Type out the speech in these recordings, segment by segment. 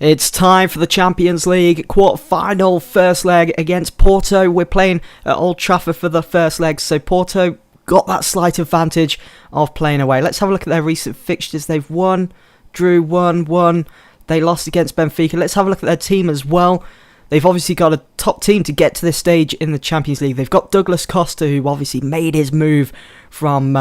It's time for the Champions League quarter-final first leg against Porto. We're playing at Old Trafford for the first leg, so Porto got that slight advantage of playing away. Let's have a look at their recent fixtures. They've won, drew, won. They lost against Benfica. Let's have a look at their team as well. They've obviously got a top team to get to this stage in the Champions League. They've got Douglas Costa, who obviously made his move from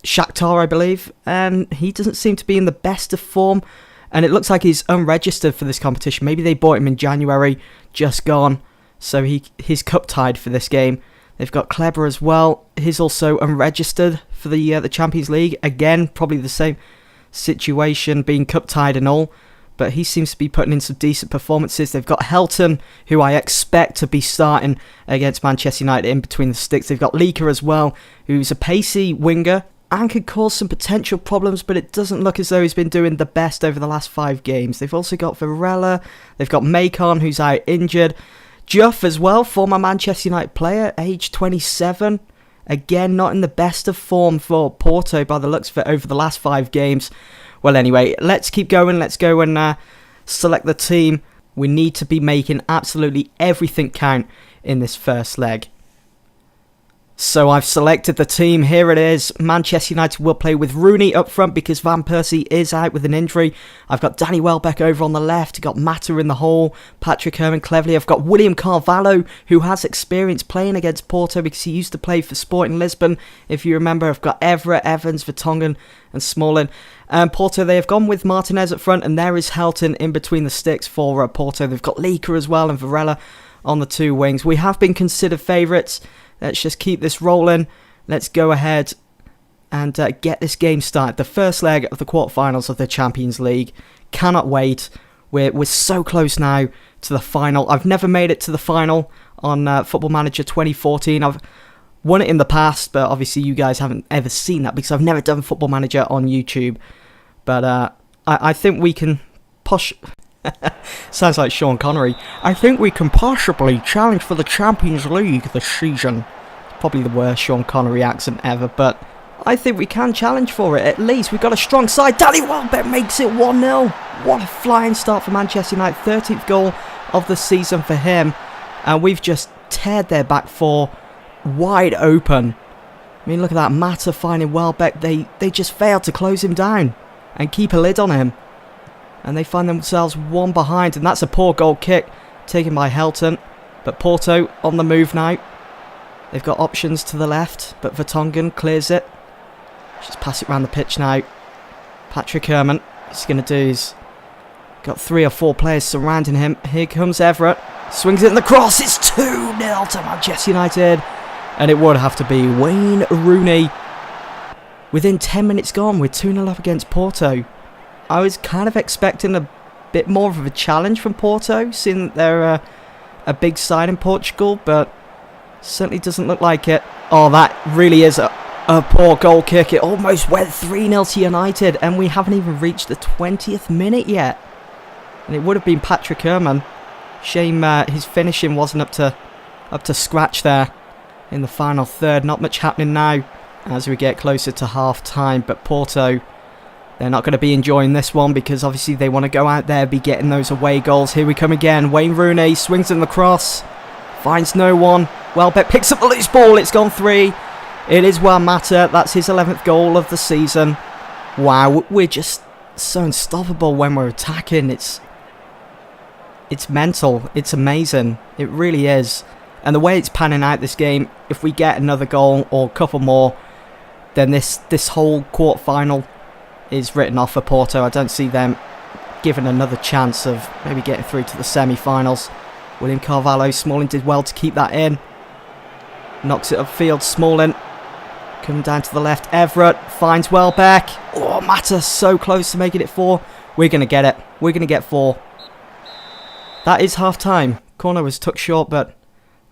Shakhtar, I believe, and he doesn't seem to be in the best of form. And it looks like he's unregistered for this competition. Maybe they bought him in January, just gone. So he's cup tied for this game. They've got Kleber as well. He's also unregistered for the Champions League. Again, probably the same situation, being cup tied and all. But he seems to be putting in some decent performances. They've got Helton, who I expect to be starting against Manchester United in between the sticks. They've got Lika as well, who's a pacey winger and could cause some potential problems, but it doesn't look as though he's been doing the best over the last 5 games. They've also got Varela, they've got Macon, who's out injured. Juff as well, former Manchester United player, age 27. Again, not in the best of form for Porto by the looks of it over the last 5 games. Well, anyway, let's keep going. Let's go and select the team. We need to be making absolutely everything count in this first leg. So I've selected the team. Here it is. Manchester United will play with Rooney up front because Van Persie is out with an injury. I've got Danny Welbeck over on the left. I've got Mata in the hole. Patrick Herman Cleverley. I've got William Carvalho, who has experience playing against Porto because he used to play for Sporting Lisbon. If you remember, I've got Everett, Evans, Vertonghen and Smalling. Porto, they have gone with Martinez up front, and there is Helton in between the sticks for Porto. They've got Lika as well and Varela on the 2 wings. We have been considered favourites. Let's just keep this rolling. Let's go ahead and get this game started. The first leg of the quarterfinals of the Champions League. Cannot wait. We're so close now to the final. I've never made it to the final on Football Manager 2014. I've won it in the past, but obviously you guys haven't ever seen that because I've never done Football Manager on YouTube. But I think we can push... Sounds like Sean Connery. I think we can possibly challenge for the Champions League this season. Probably the worst Sean Connery accent ever, but I think we can challenge for it. At least we've got a strong side. Danny Welbeck makes it 1-0. What a flying start for Manchester United. 13th goal of the season for him. And we've just teared their back 4 wide open. I mean, look at that. Mata finding Welbeck. They just failed to close him down and keep a lid on him. And they find themselves 1 behind. And that's a poor goal kick taken by Helton. But Porto on the move now. They've got options to the left. But Vertonghen clears it. Just pass it around the pitch now. Patrick Herman. He's going to do is... Got 3 or 4 players surrounding him. Here comes Everett. Swings it in the cross. It's 2-0 to Manchester United. And it would have to be Wayne Rooney. Within 10 minutes gone, we're 2-0 up against Porto. I was kind of expecting a bit more of a challenge from Porto, seeing that they're a big side in Portugal, but certainly doesn't look like it. Oh, that really is a poor goal kick. It almost went 3-0 to United, and we haven't even reached the 20th minute yet. And it would have been Patrick Herman. Shame his finishing wasn't up to scratch there in the final third. Not much happening now as we get closer to half time, but Porto... They're not going to be enjoying this one because obviously they want to go out there, be getting those away goals. Here we come again. Wayne Rooney swings in the cross. Finds no one. Welbeck picks up the loose ball. It's gone 3. It is Juan Mata. That's his 11th goal of the season. Wow, we're just so unstoppable when we're attacking. It's mental. It's amazing. It really is. And the way it's panning out this game, if we get another goal or a couple more, then this whole quarter-final is written off for Porto. I don't see them given another chance of maybe getting through to the semi-finals. William Carvalho, Smalling did well to keep that in. Knocks it upfield, Smalling. Coming down to the left, Everett finds Welbeck. Oh, Mata so close to making it 4. We're going to get it. We're going to get 4. That is half-time. Corner was tucked short, but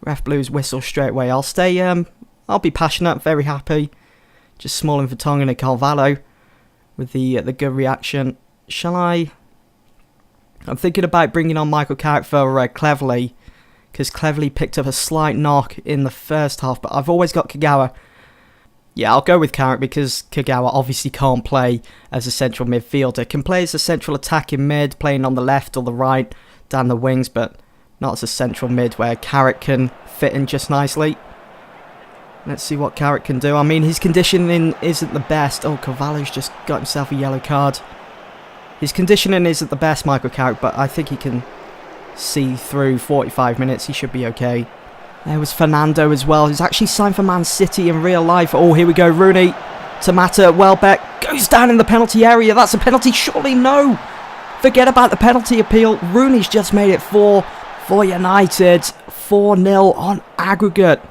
ref blew his whistle straight away. I'll stay, I'll be passionate, very happy. Just Smalling, Vertonghen and Carvalho. With the good reaction. Shall I... I'm thinking about bringing on Michael Carrick for Cleverley. Because Cleverley picked up a slight knock in the first half. But I've always got Kagawa. Yeah, I'll go with Carrick because Kagawa obviously can't play as a central midfielder. Can play as a central attacking mid, playing on the left or the right, down the wings, but not as a central mid where Carrick can fit in just nicely. Let's see what Carrick can do. I mean, his conditioning isn't the best. Oh, Carvalho's just got himself a yellow card. His conditioning isn't the best, Michael Carrick, but I think he can see through 45 minutes. He should be okay. There was Fernando as well, who's actually signed for Man City in real life. Oh, here we go. Rooney to Mata. Welbeck goes down in the penalty area. That's a penalty. Surely no. Forget about the penalty appeal. Rooney's just made it 4 for United. 4-0 on aggregate.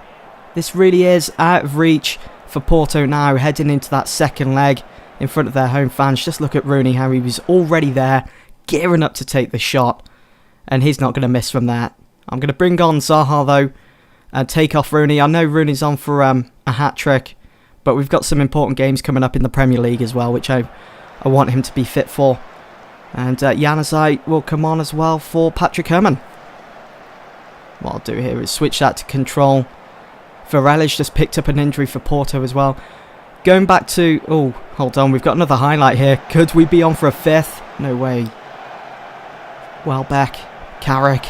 This really is out of reach for Porto now, heading into that second leg in front of their home fans. Just look at Rooney, how he was already there, gearing up to take the shot. And he's not going to miss from that. I'm going to bring on Zaha, though, and take off Rooney. I know Rooney's on for a hat-trick, but we've got some important games coming up in the Premier League as well, which I want him to be fit for. And Januzaj will come on as well for Patrick Herrmann. What I'll do here is switch that to control. Varela's just picked up an injury for Porto as well. Going back to... Oh, hold on. We've got another highlight here. Could we be on for a fifth? No way. Welbeck. Carrick.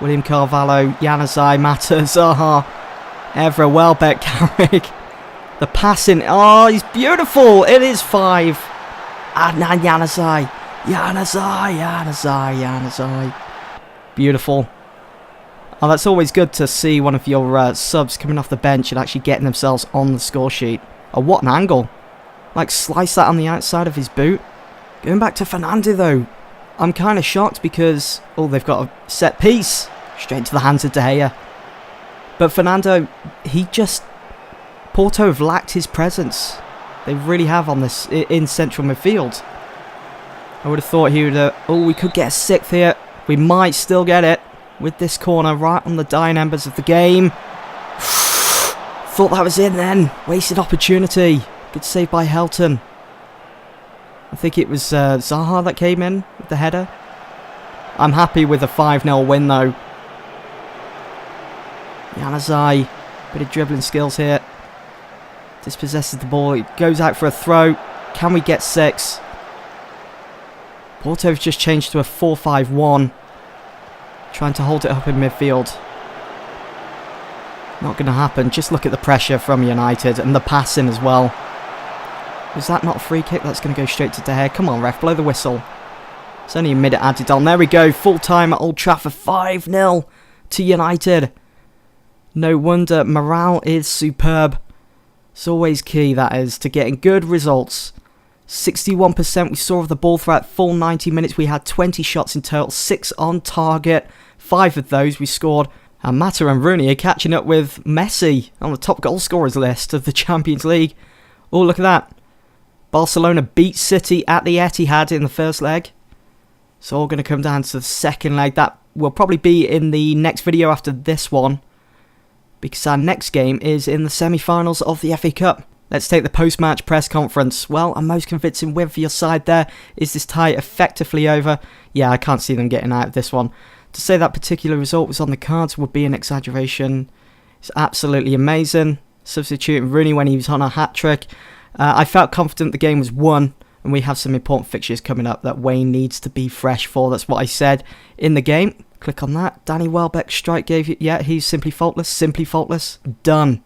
William Carvalho. Januzaj. Mata. Zaha. Evra. Welbeck. Carrick. The passing. Oh, he's beautiful. It is 5. Adnan Januzaj. Januzaj. Beautiful. Oh, that's always good to see one of your subs coming off the bench and actually getting themselves on the score sheet. Oh, what an angle. Like, slice that on the outside of his boot. Going back to Fernando, though. I'm kind of shocked because... Oh, they've got a set piece. Straight into the hands of De Gea. But Fernando, he just... Porto have lacked his presence. They really have on this in central midfield. I would have thought he would... Oh, we could get a 6th here. We might still get it. With this corner right on the dying embers of the game. Thought that was in then. Wasted opportunity. Good save by Helton. I think it was Zaha that came in with the header. I'm happy with a 5-0 win though. Januzaj. Bit of dribbling skills here. Dispossesses the ball. It goes out for a throw. Can we get 6? Porto's just changed to a 4-5-1. Trying to hold it up in midfield. Not going to happen. Just look at the pressure from United and the passing as well. Is that not a free kick? That's going to go straight to De Gea. Come on, ref, blow the whistle. It's only a minute added on. There we go. Full time at Old Trafford. 5-0 to United. No wonder morale is superb. It's always key, that is, to getting good results. 61% we saw of the ball throughout full 90 minutes. We had 20 shots in total, 6 on target. 5 of those we scored. And Mata and Rooney are catching up with Messi on the top goal scorers list of the Champions League. Oh, look at that. Barcelona beat City at the Etihad in the first leg. It's all going to come down to the second leg. That will probably be in the next video after this one, because our next game is in the semi-finals of the FA Cup. Let's take the post-match press conference. Well, a most convincing win for your side there. Is this tie effectively over? Yeah, I can't see them getting out of this one. To say that particular result was on the cards would be an exaggeration. It's absolutely amazing. Substituting Rooney when he was on a hat-trick. I felt confident the game was won, and we have some important fixtures coming up that Wayne needs to be fresh for. That's what I said in the game. Click on that. Danny Welbeck's strike gave you... Yeah, he's simply faultless. Simply faultless. Done.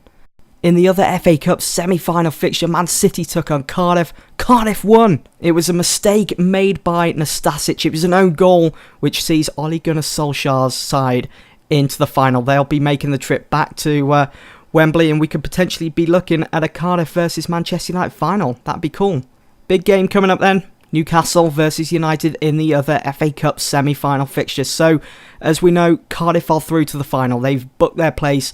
In the other FA Cup semi-final fixture, Man City took on Cardiff. Cardiff won. It was a mistake made by Nastasic. It was an own goal, which sees Ole Gunnar Solskjaer's side into the final. They'll be making the trip back to Wembley, and we could potentially be looking at a Cardiff versus Manchester United final. That'd be cool. Big game coming up then. Newcastle versus United in the other FA Cup semi-final fixtures. So, as we know, Cardiff are through to the final. They've booked their place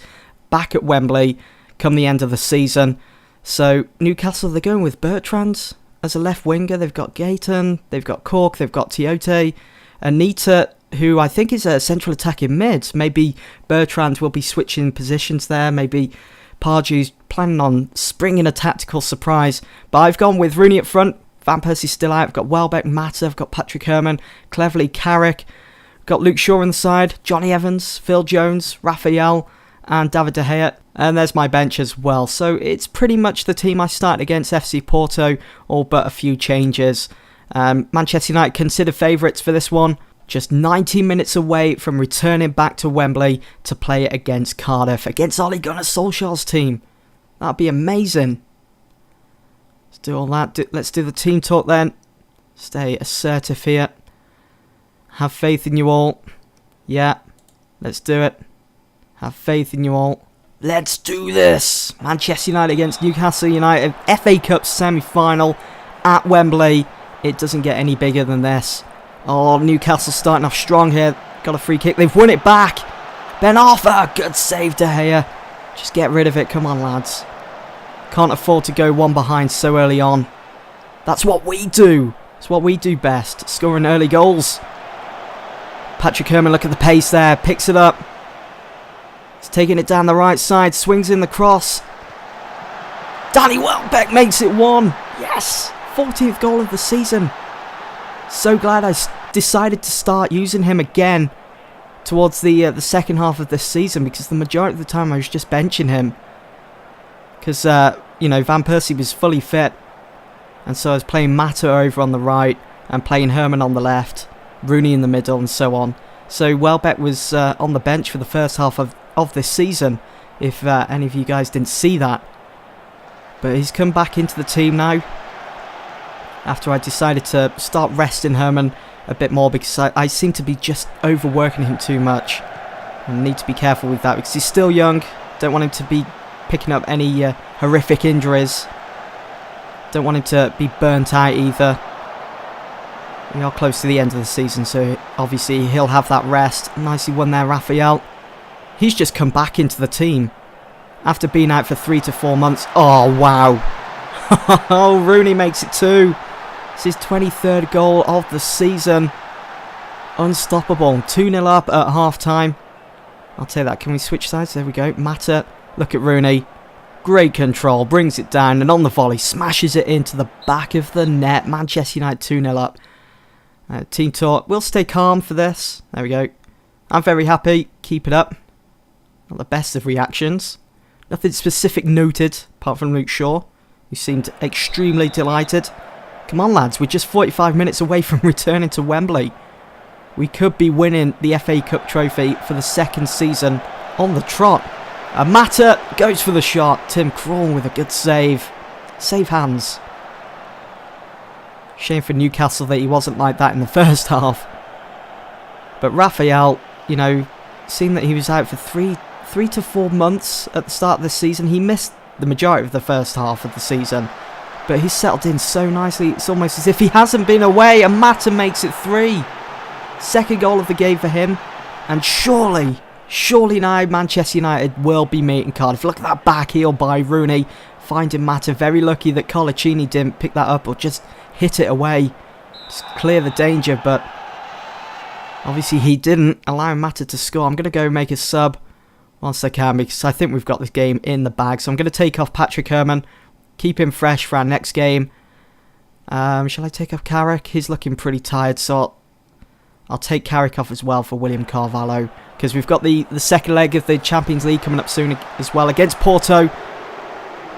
back at Wembley come the end of the season. So Newcastle, they're going with Bertrand as a left winger. They've got Gayton, they've got Cork, they've got Tiote, Anita, who I think is a central attacking mid. Maybe Bertrand will be switching positions there. Maybe Pardew's planning on springing a tactical surprise. But I've gone with Rooney up front. Van Persie's still out. I've got Welbeck, Mata, I've got Patrick Herrmann, cleverly Carrick, got Luke Shaw on the side, Johnny Evans, Phil Jones, Raphael, and David De Gea. And there's my bench as well. So it's pretty much the team I started against FC Porto, all but a few changes. Manchester United considered favourites for this one. Just 90 minutes away from returning back to Wembley to play against Cardiff, against Ole Gunnar Solskjaer's team. That'd be amazing. Let's do all that. Let's do the team talk then. Stay assertive here. Have faith in you all. Yeah, let's do it. Have faith in you all. Let's do this. Manchester United against Newcastle United. FA Cup semi-final at Wembley. It doesn't get any bigger than this. Oh, Newcastle starting off strong here. Got a free kick. They've won it back. Ben Arthur. Good save, De Gea. Just get rid of it. Come on, lads. Can't afford to go one behind so early on. That's what we do. It's what we do best. Scoring early goals. Patrick Herman, look at the pace there. Picks it up. He's taking it down the right side. Swings in the cross. Danny Welbeck makes it 1. Yes. 14th goal of the season. So glad I decided to start using him again towards the second half of this season, because the majority of the time I was just benching him. Because, you know, Van Persie was fully fit. And so I was playing Mata over on the right and playing Herman on the left, Rooney in the middle and so on. So Welbeck was on the bench for the first half of this season, if any of you guys didn't see that. But he's come back into the team now, after I decided to start resting Herman a bit more, because I seem to be just overworking him too much. I need to be careful with that, because he's still young. Don't want him to be picking up any horrific injuries. Don't want him to be burnt out either. We are close to the end of the season, so obviously he'll have that rest. Nicely won there, Raphael. He's just come back into the team after being out for 3 to 4 months. Oh, wow. Oh, Rooney makes it 2. It's his 23rd goal of the season. Unstoppable. 2-0 up at half-time. I'll take that. Can we switch sides? There we go. Mata. Look at Rooney. Great control. Brings it down, and on the volley smashes it into the back of the net. Manchester United 2-0 up. Team talk. We'll stay calm for this. There we go. I'm very happy. Keep it up. Not the best of reactions. Nothing specific noted, apart from Luke Shaw, who seemed extremely delighted. Come on, lads. We're just 45 minutes away from returning to Wembley. We could be winning the FA Cup trophy for the second season on the trot. Mata goes for the shot. Tim Krul with a good save. Save hands. Shame for Newcastle that he wasn't like that in the first half. But Raphael, you know, seeing that he was out for three to 4 months at the start of this season, he missed the majority of the first half of the season. But he's settled in so nicely. It's almost as if he hasn't been away. And Mata makes it 3. Second goal of the game for him. And surely now Manchester United will be meeting Cardiff. Look at that back heel by Rooney. Finding Mata. Very lucky that Colaccini didn't pick that up or just hit it away. Just clear the danger. But obviously he didn't, allowing Mata to score. I'm going to go make a sub whilst I can, because I think we've got this game in the bag. So I'm going to take off Patrick Herman. Keep him fresh for our next game. Shall I take off Carrick? He's looking pretty tired, so I'll take Carrick off as well for William Carvalho, because we've got the second leg of the Champions League coming up soon as well against Porto.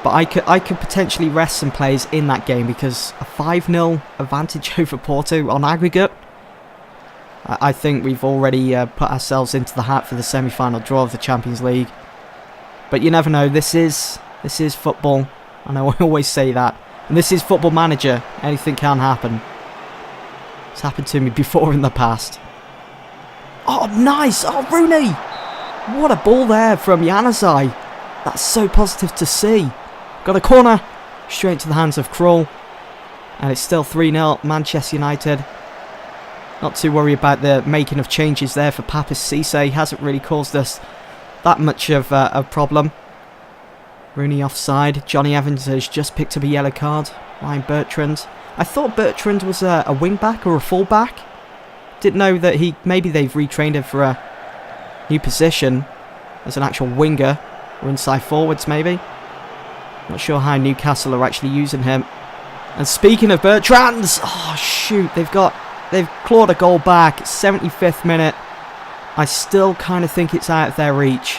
But I could potentially rest some players in that game, because a 5-0 advantage over Porto on aggregate, I think we've already put ourselves into the hat for the semi-final draw of the Champions League. But you never know. This is football. I know I always say that. And this is Football Manager. Anything can happen. It's happened to me before in the past. Oh, nice! Oh, Rooney! What a ball there from Januzaj. That's so positive to see. Got a corner. Straight into the hands of Krul. And it's still 3-0 Manchester United. Not too worried about the making of changes there for Papis Cisse. Hasn't really caused us that much of a problem. Rooney offside. Johnny Evans has just picked up a yellow card. Ryan Bertrand. I thought Bertrand was a wing back or a full back. Didn't know that maybe they've retrained him for a new position as an actual winger or inside forwards maybe. Not sure how Newcastle are actually using him. And speaking of Bertrands, oh shoot, they've clawed a goal back. 75th minute. I still kind of think it's out of their reach.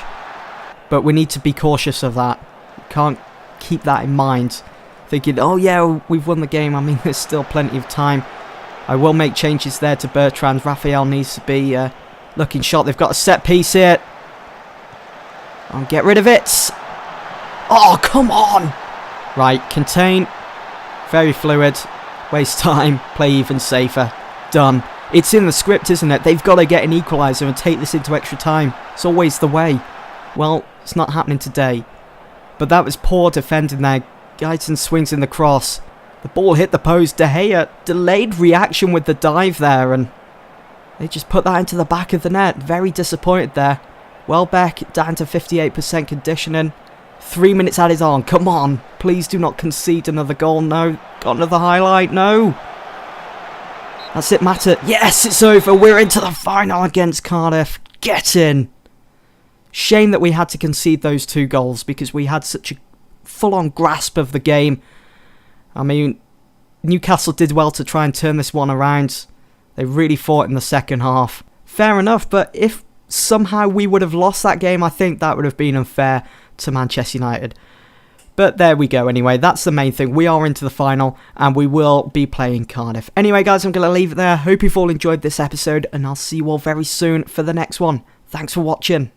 But we need to be cautious of that. Can't keep that in mind. Thinking, oh yeah, we've won the game. I mean, there's still plenty of time. I will make changes there to Bertrand. Raphael needs to be looking shot. They've got a set piece here. I'll get rid of it. Oh, come on. Right, contain. Very fluid. Waste time. Play even safer. Done. It's in the script, isn't it? They've got to get an equaliser and take this into extra time. It's always the way. Well, it's not happening today. But that was poor defending there. Guyton swings in the cross. The ball hit the post. De Gea delayed reaction with the dive there, and they just put that into the back of the net. Very disappointed there. Welbeck down to 58% conditioning. 3 minutes added on. Come on. Please do not concede another goal. No. Got another highlight. No. That's it, Mata. Yes, it's over. We're into the final against Cardiff. Get in. Shame that we had to concede those 2 goals because we had such a full-on grasp of the game. I mean, Newcastle did well to try and turn this one around. They really fought in the second half. Fair enough, but if somehow we would have lost that game, I think that would have been unfair to Manchester United. But there we go anyway. That's the main thing. We are into the final and we will be playing Cardiff. Anyway, guys, I'm going to leave it there. Hope you've all enjoyed this episode and I'll see you all very soon for the next one. Thanks for watching.